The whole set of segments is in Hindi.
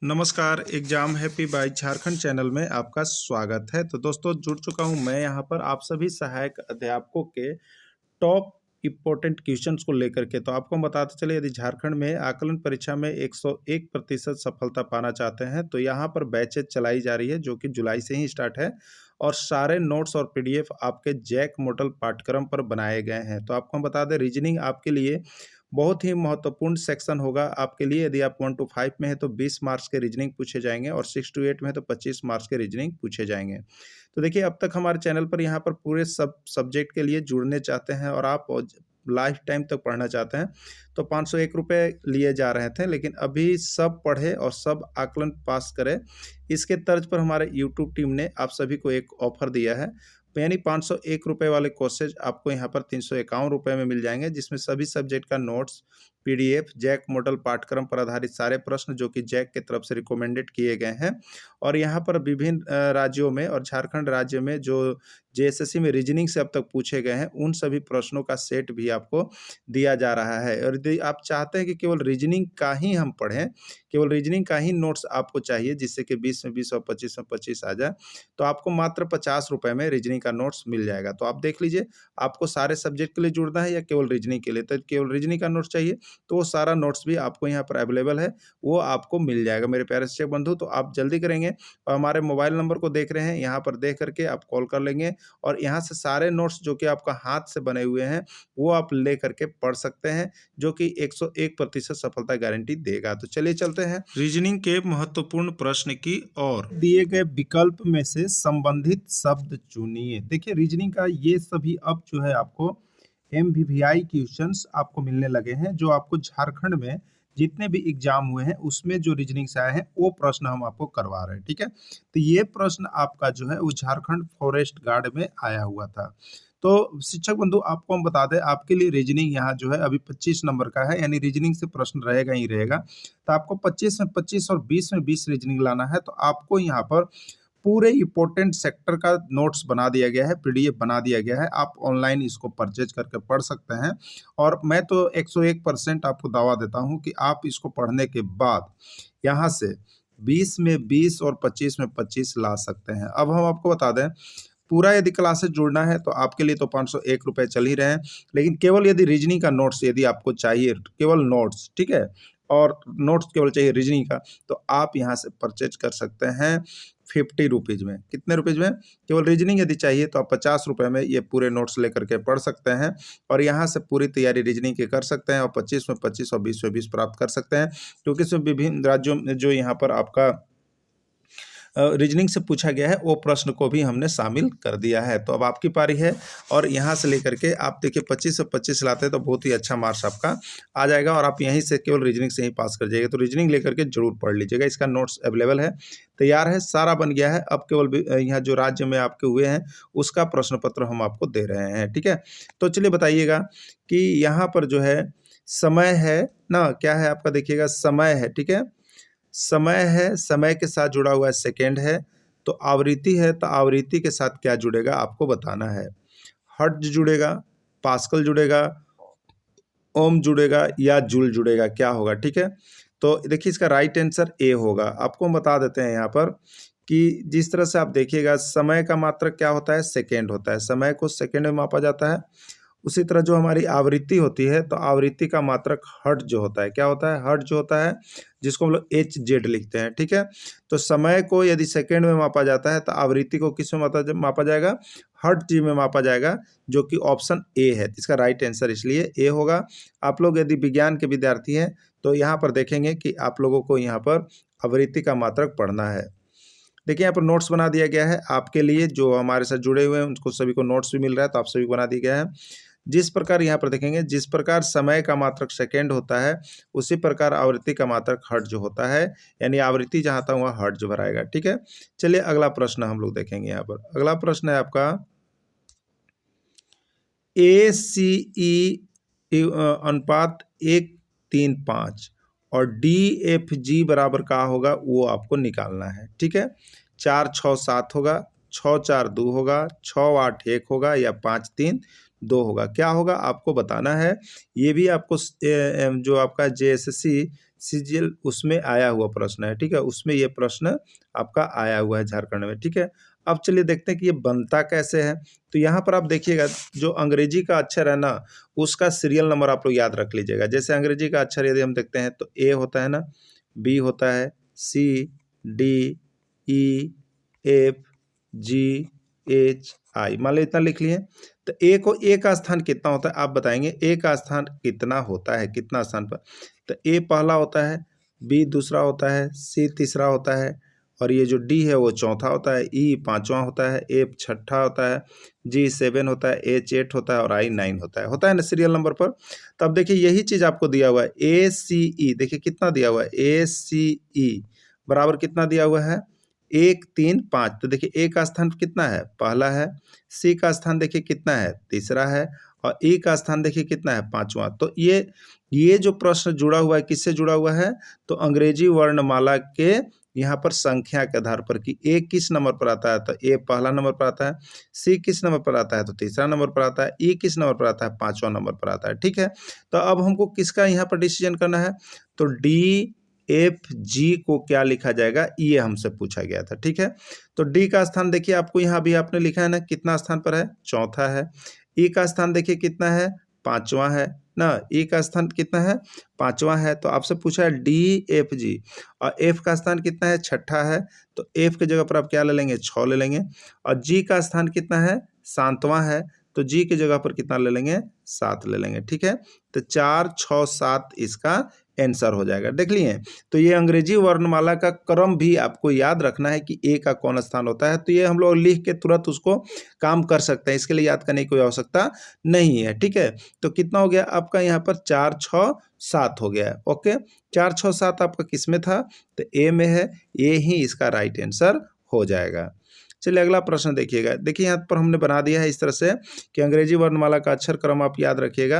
नमस्कार, exam happy by Jharkhand channel में आपका स्वागत है। तो दोस्तों जुड़ चुका हूं मैं यहाँ पर आप सभी सहायक अध्यापकों के टॉप इम्पोर्टेंट क्वेश्चंस को लेकर के। तो आपको हम बताते चले, यदि झारखंड में आकलन परीक्षा में 101% सफलता पाना चाहते हैं तो यहाँ पर बैचेज चलाई जा रही है जो कि जुलाई से ही स्टार्ट है और सारे नोट्स और पीडीएफ आपके जैक मॉडल पाठ्यक्रम पर बनाए गए हैं। तो आपको हम बता दें, रीजनिंग आपके लिए बहुत ही महत्वपूर्ण सेक्शन होगा आपके लिए। यदि आप 1 to 5 में है तो 20 मार्क्स के रीजनिंग पूछे जाएंगे और 6 to 8 में है तो 25 मार्क्स के रीजनिंग पूछे जाएंगे। तो देखिए, अब तक हमारे चैनल पर यहाँ पर पूरे सब सब्जेक्ट के लिए जुड़ने चाहते हैं और आप लाइफ टाइम तक पढ़ना चाहते हैं तो 501 रुपये लिए जा रहे थे, लेकिन अभी सब पढ़े और सब आकलन पास करे, इसके तर्ज पर हमारे यूट्यूब टीम ने आप सभी को एक ऑफर दिया है। यानी 501 रुपये वाले कोर्सेज आपको यहाँ पर 351 रुपये में मिल जाएंगे, जिसमें सभी सब्जेक्ट का नोट्स, पीडीएफ, जैक मॉडल पाठ्यक्रम पर आधारित सारे प्रश्न जो कि जैक की तरफ से रिकमेंडेड किए गए हैं और यहाँ पर विभिन्न राज्यों में और झारखंड राज्य में जो जेएसएससी में रीजनिंग से अब तक पूछे गए हैं उन सभी प्रश्नों का सेट भी आपको दिया जा रहा है। और यदि आप चाहते हैं कि केवल रीजनिंग का ही हम पढ़ें, केवल रीजनिंग का ही नोट्स आपको चाहिए जिससे कि 20 में 20 और 25 में 25 आ जाए, तो आपको मात्र 50 रुपये में रीजनिंग का नोट्स मिल जाएगा। तो आप देख लीजिए, आपको सारे सब्जेक्ट के लिए जुड़ना है या केवल रीजनिंग के लिए। तो केवल रीजनिंग का नोट्स चाहिए तो वो सारा नोट्स भी आपको यहाँ पर अवेलेबल है, वो आपको मिल जाएगा मेरे प्यारे शिक्षक बंधु। तो आप जल्दी करेंगे और हमारे मोबाइल नंबर को देख रहे हैं, यहाँ पर देख करके आप कॉल कर लेंगे और यहाँ से सारे नोट्स जो कि आपका हाथ से बने हुए हैं वो आप ले करके पढ़ सकते हैं, जो कि 101% सफलता गारंटी देगा। तो चलिए चलते हैं रीजनिंग के महत्वपूर्ण प्रश्न की ओर। दिए गए विकल्प में से संबंधित शब्द चुनिए। देखिए, रीजनिंग का ये सभी अब जो है आपको MVVI क्वेश्चंस आपको मिलने लगे हैं, जो आपको झारखंड में जितने भी एग्जाम हुए हैं उसमें जो रीजनिंग से आए हैं वो प्रश्न हम आपको करवा रहे हैं। ठीक है, तो ये प्रश्न आपका जो है वो झारखंड फॉरेस्ट गार्ड में आया हुआ था। तो शिक्षक बंधु, आपको हम बता दें, आपके लिए रीजनिंग यहाँ जो है अभी 25 नंबर का है, यानी रीजनिंग से प्रश्न रहेगा ही रहेगा। तो आपको 25 में 25 और 20 में 20 रीजनिंग लाना है। तो आपको यहाँ पर पूरे इंपॉर्टेंट सेक्टर का नोट्स बना दिया गया है, पीडीएफ बना दिया गया है। आप ऑनलाइन इसको परचेज करके पढ़ सकते हैं और मैं तो 101% आपको दावा देता हूं कि आप इसको पढ़ने के बाद यहाँ से 20 में 20 और 25 में 25 ला सकते हैं। अब हम आपको बता दें, पूरा यदि क्लास से जुड़ना है तो आपके लिए तो 501 रुपये चल ही रहे हैं, लेकिन केवल यदि रीजनिंग का नोट्स यदि आपको चाहिए, केवल नोट्स, ठीक है, और नोट्स केवल चाहिए रीजनिंग का, तो आप यहाँ से परचेज कर सकते हैं 50 रुपीज़ में। कितने रुपीज़ में? केवल रीजनिंग यदि चाहिए तो आप 50 रुपये में ये पूरे नोट्स लेकर के पढ़ सकते हैं और यहाँ से पूरी तैयारी रीजनिंग की कर सकते हैं और 25 में 25 और 20 में 20 प्राप्त कर सकते हैं, क्योंकि इसमें विभिन्न राज्यों में जो यहाँ पर आपका रीजनिंग से पूछा गया है वो प्रश्न को भी हमने शामिल कर दिया है। तो अब आपकी पारी है और यहाँ से लेकर के आप देखिए 25 से 25 लाते हैं तो बहुत ही अच्छा मार्क्स आपका आ जाएगा और आप यहीं से केवल रीजनिंग से ही पास कर जाइएगा। तो रीजनिंग लेकर के जरूर पढ़ लीजिएगा, इसका नोट्स अवेलेबल है, तैयार है, सारा बन गया है। अब केवल यहाँ जो राज्य में आपके हुए हैं उसका प्रश्न पत्र हम आपको दे रहे हैं। ठीक है, तो चलिए बताइएगा कि यहाँ पर जो है समय है ना, क्या है आपका, देखिएगा समय है, ठीक है, समय है, समय के साथ जुड़ा हुआ है सेकेंड है, तो आवृत्ति है, तो आवृत्ति के साथ क्या जुड़ेगा आपको बताना है। हर्ट्ज जुड़ेगा, पास्कल जुड़ेगा, ओम जुड़ेगा या जूल जुड़ेगा, क्या होगा? ठीक है, तो देखिए इसका राइट आंसर ए होगा। आपको हम बता देते हैं यहाँ पर कि जिस तरह से आप देखिएगा, समय का मात्रक क्या होता है? सेकेंड होता है, समय को सेकेंड में मापा जाता है। उसी तरह जो हमारी आवृत्ति होती है, तो आवृत्ति का मात्रक हर्ट्ज जो होता है, क्या होता है? हर्ट्ज जो होता है, जिसको हम लोग HZ लिखते हैं। ठीक है, तो समय को यदि सेकेंड में मापा जाता है तो आवृत्ति को किस में मापा जाएगा? हर्ट्ज में मापा जाएगा, जो कि ऑप्शन ए है। इसका राइट आंसर इसलिए ए होगा। आप लोग यदि विज्ञान के विद्यार्थी हैं तो यहाँ पर देखेंगे कि आप लोगों को यहाँ पर आवृत्ति का मात्रक पढ़ना है। देखिए, यहाँ पर नोट्स बना दिया गया है आपके लिए, जो हमारे साथ जुड़े हुए हैं उनको सभी को नोट्स भी मिल रहा है, तो आप सभी को बना दिया गया है। जिस प्रकार यहाँ पर देखेंगे, जिस प्रकार समय का मात्रक सेकेंड होता है उसी प्रकार आवृत्ति का मात्रक हर्ट्ज जो होता है, यानी आवृत्ति जहाँ था वहाँ हर्ट्ज भराएगा। ठीक है, चलिए अगला प्रश्न हम लोग देखेंगे। यहाँ पर अगला प्रश्न है आपका ACE अनुपात 1:3:5 और DFG बराबर का होगा वो आपको निकालना है। ठीक है, 4 6 7 होगा, 6 4 2 होगा, 6 8 1 होगा या 5 3 2 होगा, क्या होगा आपको बताना है। ये भी आपको जो आपका JSSC सीजीएल उसमें आया हुआ प्रश्न है, ठीक है, उसमें ये प्रश्न आपका आया हुआ है झारखंड में, ठीक है। अब चलिए देखते हैं कि ये बनता कैसे है। तो यहाँ पर आप देखिएगा जो अंग्रेजी का अक्षर है ना, उसका सीरियल नंबर आप लोग याद रख लीजिएगा। जैसे अंग्रेजी का अक्षर यदि हम देखते हैं तो ए होता है ना, बी होता है, सी, डी, ई, एफ, जी, एच, आई, मान लो इतना लिख लिए। तो ए का स्थान कितना होता है आप बताएंगे, ए का स्थान कितना होता है, कितना स्थान पर। तो ए पहला होता है, बी दूसरा होता है, सी तीसरा होता है, और ये जो डी है वो चौथा होता है, ई पांचवा होता है, एफ छठा होता है, जी 7 होता है, एच 8 होता है और आई 9 होता है ना सीरियल नंबर पर। तो अब देखिए यही चीज़ आपको दिया हुआ है, ए सी ई, देखिए कितना दिया हुआ है, ए सी ई बराबर कितना दिया हुआ है, 1 3 5। तो देखिए ए का स्थान कितना है, पहला है, सी का स्थान देखिए कितना है, तीसरा है, और ई का स्थान देखिए कितना है, पांचवा। तो ये जो प्रश्न जुड़ा हुआ है किससे जुड़ा हुआ है, तो अंग्रेजी वर्णमाला के यहाँ पर संख्या के आधार पर कि ए किस नंबर पर आता है, तो ए पहला नंबर पर आता है, सी किस नंबर पर आता है तो तीसरा नंबर पर आता है, ई किस नंबर पर आता है पांचवा नंबर पर आता है, ठीक है। तो अब हमको किसका यहाँ पर डिसीजन करना है, तो डी एफ जी को क्या लिखा जाएगा, ये हमसे पूछा गया था, ठीक है। तो डी का स्थान देखिए आपको यहाँ भी आपने लिखा है ना, कितना स्थान पर है, चौथा है। ई का स्थान देखिए कितना है, पांचवा है ना, ई का स्थान कितना है, पांचवा है। तो आपसे पूछा है डी एफ जी, और एफ का स्थान कितना है, छठा है। तो एफ की जगह पर आप क्या ले लेंगे, 6 ले लेंगे। और जी का स्थान कितना है, सातवां है, तो जी की जगह पर कितना ले लेंगे, 7 ले लेंगे, ठीक है। तो 4 6 7 इसका आंसर हो जाएगा, देख लिए। तो ये अंग्रेजी वर्णमाला का क्रम भी आपको याद रखना है कि ए का कौन स्थान होता है। तो ये हम लोग लिख के तुरंत उसको काम कर सकते हैं, इसके लिए याद करने की कोई आवश्यकता नहीं है, ठीक है। तो कितना हो गया आपका यहाँ पर, 4 6 7 हो गया, ओके। 4 6 7 आपका किस में था, तो ए में है, ये ही इसका राइट आंसर हो जाएगा। चलिए अगला प्रश्न देखिएगा। देखिए यहाँ पर हमने बना दिया है इस तरह से कि अंग्रेजी वर्णमाला का अक्षर क्रम आप याद रखिएगा।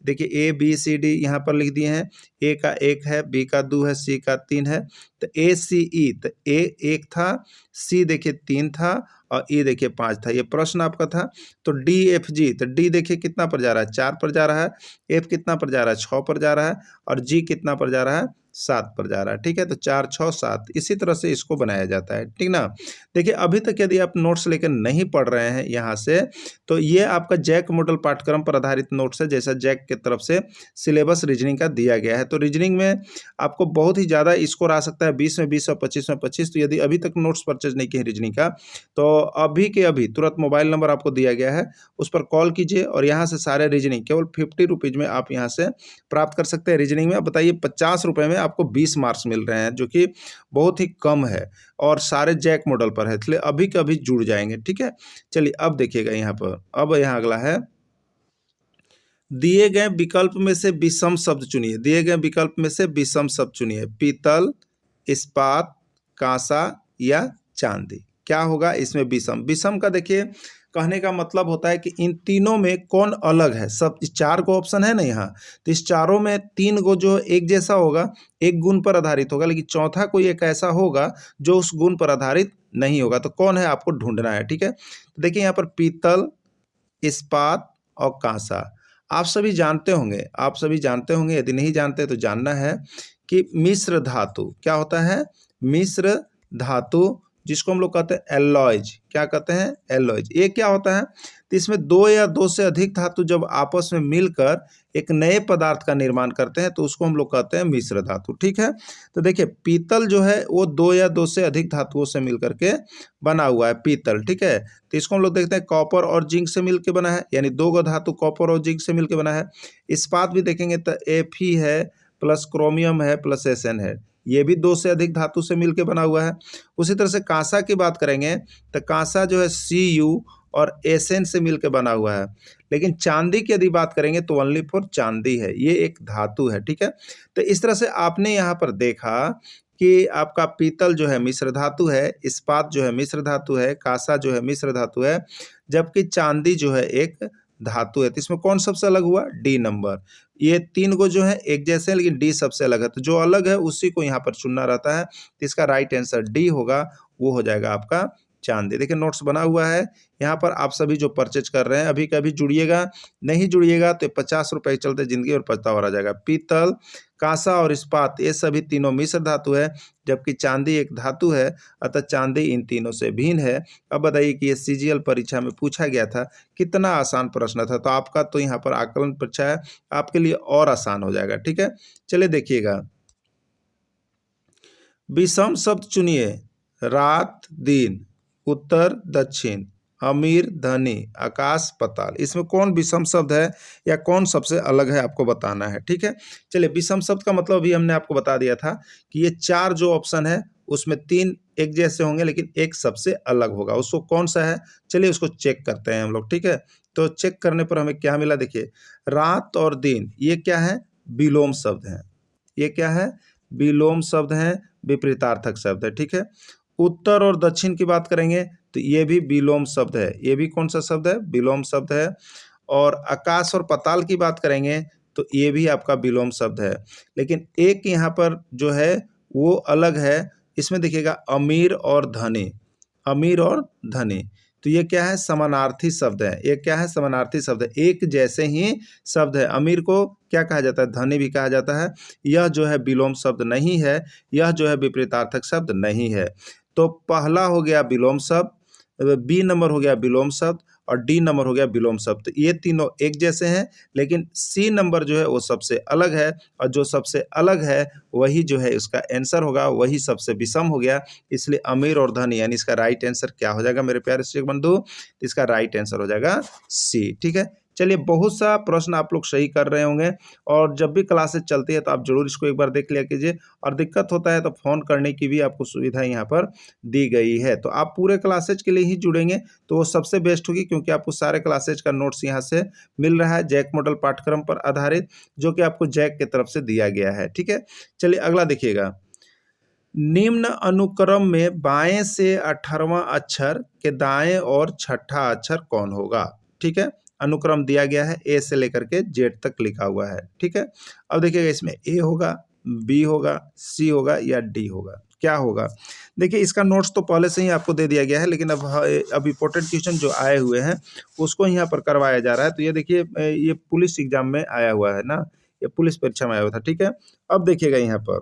देखिए ए बी सी डी यहाँ पर लिख दिए हैं, ए का 1 है, बी का 2 है, सी का 3 है। तो ए सी ई, तो ए 1 था, सी देखिए 3 था, और ई देखिए 5 था। ये प्रश्न आपका था। तो डी एफ जी, तो डी देखिए कितना पर जा रहा है, 4 पर जा रहा है, एफ कितना पर जा रहा है, 6 पर जा रहा है, और जी कितना पर जा रहा है, 7 पर जा रहा है, ठीक है। तो 4 6 7 इसी तरह से इसको बनाया जाता है, ठीक ना। देखिए अभी तक यदि आप नोट्स लेकर नहीं पढ़ रहे हैं यहाँ से, तो ये आपका जैक मॉडल पाठ्यक्रम पर आधारित नोट्स है, जैसा जैक की तरफ से सिलेबस रीजनिंग का दिया गया है। तो रीजनिंग में आपको बहुत ही ज़्यादा स्कोर आ सकता है, 20 में 20 और 25 में 25। तो यदि अभी तक नोट्स परचेज नहीं किए रीजनिंग का, तो अभी के अभी तुरंत मोबाइल नंबर आपको दिया गया है, उस पर कॉल कीजिए और यहाँ से सारे रीजनिंग केवल 50 रुपीज़ में आप यहाँ से प्राप्त कर सकते हैं। रीजनिंग में बताइए 50 रुपये में आपको 20 मार्क्स मिल रहे हैं, जो कि बहुत ही कम है, और सारे जैक मॉडल पर है, इसलिए अभी के अभी जुड़ जाएंगे, ठीक है। चलिए अब देखिएगा यहाँ पर, अब यहाँ अगला है, दिए गए विकल्प में से विषम शब्द चुनिए। दिए गए विकल्प में से विषम शब्द चुनिए, पीतल, इस्पात, कांसा या चांदी। क्या होगा इसमें विषम। विषम का देखिए कहने का मतलब होता है कि इन तीनों में कौन अलग है। सब इस 4 को ऑप्शन है ना यहाँ, तो इस चारों में 3 को जो एक जैसा होगा, एक गुण पर आधारित होगा, लेकिन चौथा कोई एक ऐसा होगा जो उस गुण पर आधारित नहीं होगा। तो कौन है आपको ढूंढना है, ठीक है। तो देखिए यहाँ पर पीतल, इस्पात और कांसा आप सभी जानते होंगे, आप सभी जानते होंगे, यदि नहीं जानते तो जानना है कि मिश्र धातु क्या होता है, मिश्र धातु, जिसको हम लोग कहते हैं एलॉयज। क्या कहते हैं, एलॉयज। ये क्या होता है, तो इसमें 2 या 2 से अधिक धातु जब आपस में मिलकर एक नए पदार्थ का निर्माण करते हैं तो उसको हम लोग कहते हैं मिश्र धातु, ठीक है। तो देखिए पीतल जो है वो 2 या 2 से अधिक धातुओं से मिलकर के बना हुआ है पीतल, ठीक है। तो इसको हम लोग देखते हैं कॉपर और जिंक से मिलकर बना है, यानी 2 धातु कॉपर और जिंक से मिलकर बना है। इस्पात भी देखेंगे तो Fe है प्लस क्रोमियम है प्लस Sn है, ये भी 2 से अधिक धातु से मिलकर बना हुआ है। उसी तरह से कांसा की बात करेंगे तो कांसा जो है Cu और Sn से मिलकर बना हुआ है। लेकिन चांदी की यदि बात करेंगे तो ओनली फॉर चांदी है, ये एक धातु है, ठीक है। तो इस तरह से आपने यहाँ पर देखा कि आपका पीतल जो है मिश्र धातु है, इस्पात जो है मिश्र धातु है, कांसा जो है मिश्र धातु है, जबकि चांदी जो है एक धातु है। तो इसमें कौन सबसे अलग हुआ, डी नंबर। ये 3 को जो है एक जैसे हैं, लेकिन डी सबसे अलग है, तो जो अलग है उसी को यहाँ पर चुनना रहता है। तो इसका राइट आंसर डी होगा, वो हो जाएगा आपका चांदी। देखिए नोट्स बना हुआ है, यहाँ पर आप सभी जो परचेज कर रहे हैं अभी कभी जुड़िएगा, नहीं जुड़िएगा तो 50 रुपये चलते ज़िंदगी और पछतावा रह जाएगा। पीतल, कांसा और इस्पात ये सभी तीनों मिश्र धातु है, जबकि चांदी एक धातु है, अतः चांदी इन तीनों से भिन्न है। अब बताइए कि ये सीजीएल परीक्षा में पूछा गया था, कितना आसान प्रश्न था। तो आपका तो यहाँ पर आकलन परीक्षा है, आपके लिए और आसान हो जाएगा। ठीक है, चलिए देखिएगा, विषम शब्द चुनिए। रात दिन, उत्तर दक्षिण, अमीर धनी, आकाश पाताल, इसमें कौन विषम शब्द है या कौन सबसे अलग है आपको बताना है। ठीक है, चलिए विषम शब्द का मतलब अभी हमने आपको बता दिया था कि ये 4 जो ऑप्शन है उसमें 3 एक जैसे होंगे लेकिन एक सबसे अलग होगा। उसको कौन सा है, चलिए उसको चेक करते हैं हम लोग। ठीक है, तो चेक करने पर हमें क्या मिला, देखिए रात और दिन ये क्या है, विलोम शब्द है। ये क्या है, विलोम शब्द है, विपरीतार्थक शब्द है। ठीक है, उत्तर और दक्षिण की बात करेंगे तो ये भी विलोम शब्द है। ये भी कौन सा शब्द है, विलोम शब्द है। और आकाश और पाताल की बात करेंगे तो ये भी आपका विलोम शब्द है। लेकिन एक यहाँ पर जो है वो अलग है, इसमें देखिएगा अमीर और धनी, अमीर और धनी, तो ये क्या है, समानार्थी शब्द है। ये क्या है, समानार्थी शब्द है, एक जैसे ही शब्द है। अमीर को क्या कहा जाता है, धनी भी कहा जाता है। यह जो है विलोम शब्द नहीं है, यह जो है विपरीतार्थक शब्द नहीं है। तो पहला हो गया विलोम शब्द, बी नंबर हो गया विलोम शब्द और डी नंबर हो गया विलोम शब्द। ये तीनों एक जैसे हैं, लेकिन सी नंबर जो है वो सबसे अलग है, और जो सबसे अलग है वही जो है उसका आंसर होगा, वही सबसे विषम हो गया। इसलिए अमीर और धनी, यानी इसका राइट आंसर क्या हो जाएगा मेरे प्यारे शिक्षक बंधु, इसका राइट आंसर हो जाएगा सी। ठीक है, चलिए बहुत सा प्रश्न आप लोग सही कर रहे होंगे, और जब भी क्लासेस चलती है तो आप जरूर इसको एक बार देख लिया कीजिए, और दिक्कत होता है तो फ़ोन करने की भी आपको सुविधा यहाँ पर दी गई है। तो आप पूरे क्लासेज के लिए ही जुड़ेंगे तो वो सबसे बेस्ट होगी, क्योंकि आपको सारे क्लासेज का नोट्स यहाँ से मिल रहा है, जैक मॉडल पाठ्यक्रम पर आधारित, जो कि आपको जैक की तरफ से दिया गया है। ठीक है, चलिए अगला देखिएगा, निम्न अनुक्रम में बाएं से 18वां अक्षर के दाएं और छठा अक्षर कौन होगा। ठीक है, अनुक्रम दिया गया है, ए से लेकर के जेड तक लिखा हुआ है। ठीक है, अब देखिएगा इसमें ए होगा, बी होगा, सी होगा या डी होगा, क्या होगा। देखिए इसका नोट्स तो पहले से ही आपको दे दिया गया है, लेकिन अब इम्पोर्टेंट क्वेश्चन जो आए हुए हैं उसको यहाँ पर करवाया जा रहा है। तो ये देखिए ये पुलिस एग्जाम में आया हुआ है ना, ये पुलिस परीक्षा में आया हुआ था। ठीक है, अब देखिएगा यहाँ पर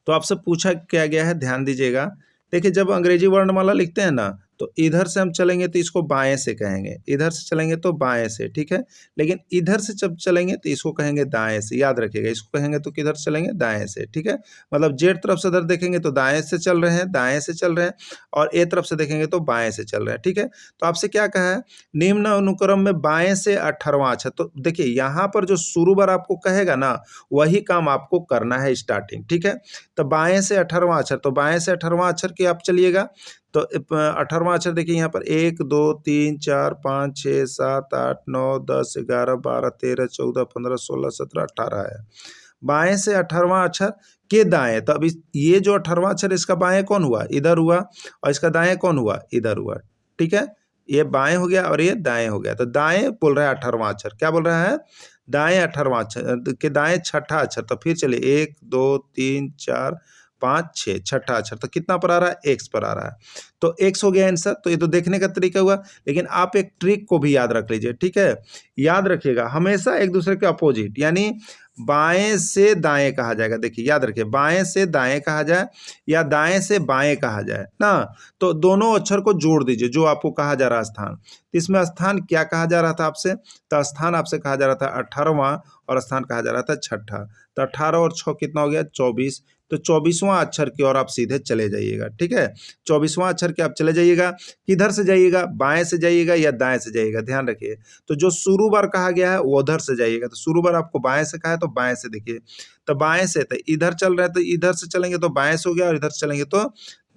तो आपसे पूछा क्या गया है, ध्यान दीजिएगा। देखिए जब अंग्रेजी वर्णमाला लिखते हैं ना, तो इधर से हम चलेंगे तो इसको बाएं से कहेंगे, इधर से चलेंगे तो बाएं से। ठीक है, लेकिन इधर से जब चलेंगे तो इसको कहेंगे दाएं से, याद रखिएगा। इसको कहेंगे तो किधर से चलेंगे, दाएं से। ठीक है, मतलब जेड तरफ से इधर देखेंगे तो दाएं से चल रहे हैं, दाएं से चल रहे हैं, और ए तरफ से देखेंगे तो बाएं से चल रहे हैं। ठीक है, तो आपसे क्या कहा है, निम्न अनुक्रम में बाएं से 18वां अक्षर। तो देखिए यहाँ पर जो शुरू बार आपको कहेगा ना, वही काम आपको करना है स्टार्टिंग। ठीक है, तो बाएं से 18वां अक्षर, तो बाएं से 18वां अक्षर की आप चलिएगा। तो 18वां अक्षर देखिए यहाँ पर 1 2 3 4 5 6 7 8 9 10 11 12 13 14 15 16 17 18 है। बाएं से 18वां अक्षर के दाएं, तो अभी ये जो 18वां अक्षर इसका बाएं कौन हुआ, इधर हुआ, और इसका दाएं कौन हुआ, इधर हुआ। ठीक है, ये बाएं हो गया और ये दाएं हो गया। तो दाएं बोल रहा है 18वां अक्षर, क्या बोल रहा है, दाएं 18वां अक्षर के दाएं छठा अक्षर। तो फिर चलिए 1 2 3 4 5 6 छठा अक्षर, तो कितना पर आ रहा है, एक्स पर आ रहा है। तो एक्स हो गया आंसर। तो ये तो देखने का तरीका हुआ, लेकिन आप एक ट्रिक को भी याद रख लीजिए। ठीक है, याद रखिएगा हमेशा एक दूसरे के अपोजिट, यानी बाएं से दाएं कहा जाएगा। देखिए याद रखिए, बाएं से दाएं कहा जाए या दाएं से बाएं कहा जाए ना, तो दोनों अक्षर को जोड़ दीजिए जो आपको कहा जा रहा है स्थान। इसमें स्थान क्या कहा जा रहा था आपसे, तो स्थान आपसे कहा जा रहा था 18वां, और स्थान कहा जा रहा था छठा। तो 18 और 6 कितना हो गया, 24। तो 24वां अक्षर की ओर आप सीधे चले जाइएगा। ठीक है, 24वां अक्षर के आप चले जाइएगा, किधर से जाइएगा, बाएं से जाइएगा या दाएं से जाइएगा, ध्यान रखिए। तो जो शुरू बार कहा गया है वो उधर से जाइएगा। तो शुरू बार आपको बाएं से कहा है तो बाएं से देखिए, तो बाएं से, तो इधर चल रहे हैं तो इधर से चलेंगे तो बाएं से हो गया, और इधर से चलेंगे तो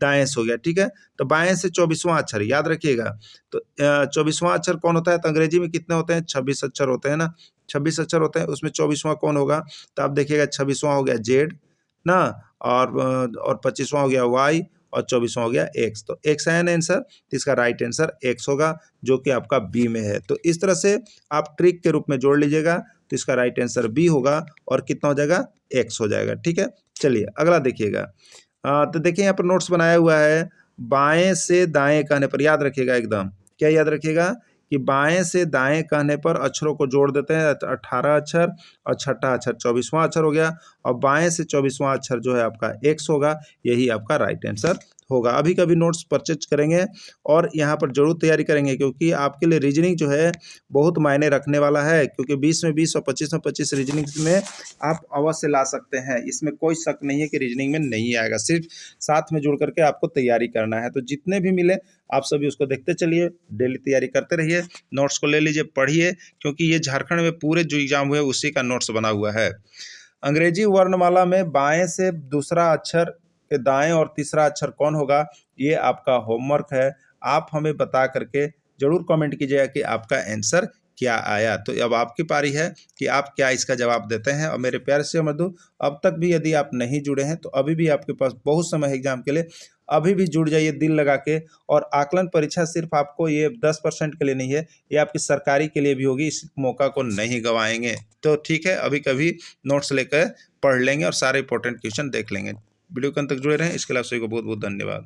दाएं से हो गया। ठीक है, तो बाएं से 24वां अक्षर याद रखिएगा। तो 24वां अक्षर कौन होता है, तो अंग्रेजी में कितने होते हैं, 26 अक्षर होते हैं ना, 26 अक्षर होते हैं, उसमें 24वां कौन होगा, तो आप देखिएगा 26वां हो गया जेड ना, और 25वां हो गया वाई, और 24वां हो गया एक्स। तो एक्स है ना आंसर, तो इसका राइट आंसर एक्स होगा, जो कि आपका बी में है। तो इस तरह से आप ट्रिक के रूप में जोड़ लीजिएगा, तो इसका राइट आंसर बी होगा, और कितना हो जाएगा, एक्स हो जाएगा। ठीक है, चलिए अगला देखिएगा। तो देखिए यहाँ पर नोट्स बनाया हुआ है, बाएं से दाएं कहने पर, याद रखिएगा एकदम, क्या याद रखिएगा कि बाएं से दाएं कहने पर अक्षरों को जोड़ देते हैं, 18 अक्षर और छठा अक्षर 24वां अक्षर हो गया, और बाएं से 24वां अक्षर जो है आपका एक्स होगा, यही आपका राइट आंसर होगा। अभी कभी नोट्स परचेज करेंगे और यहाँ पर जरूर तैयारी करेंगे, क्योंकि आपके लिए रीजनिंग जो है बहुत मायने रखने वाला है, क्योंकि 20 में 20 और 25 में 25 रीजनिंग में आप अवश्य ला सकते हैं। इसमें कोई शक नहीं है कि रीजनिंग में नहीं आएगा, सिर्फ साथ में जुड़ करके आपको तैयारी करना है। तो जितने भी मिले आप सभी उसको देखते चलिए, डेली तैयारी करते रहिए, नोट्स को ले लीजिए, पढ़िए, क्योंकि ये झारखंड में पूरे जो एग्जाम हुए उसी का नोट्स बना हुआ है। अंग्रेजी वर्णमाला में बाएं से दूसरा अक्षर के दाएं और तीसरा अक्षर कौन होगा, ये आपका होमवर्क है। आप हमें बता करके जरूर कमेंट कीजिएगा कि आपका आंसर क्या आया। तो अब आपकी पारी है कि आप क्या इसका जवाब देते हैं। और मेरे प्यारे से मधु, अब तक भी यदि आप नहीं जुड़े हैं तो अभी भी आपके पास बहुत समय है एग्जाम के लिए, अभी भी जुड़ जाइए दिल लगा के। और आकलन परीक्षा सिर्फ आपको ये 10% के लिए नहीं है, ये आपकी सरकारी के लिए भी होगी, इस मौका को नहीं गंवाएंगे। तो ठीक है, अभी कभी नोट्स लेकर पढ़ लेंगे और सारे इंपॉर्टेंट क्वेश्चन देख लेंगे। वीडियो के अंत तक जुड़े रहें, इसके लिए आप सभी को बहुत बहुत धन्यवाद।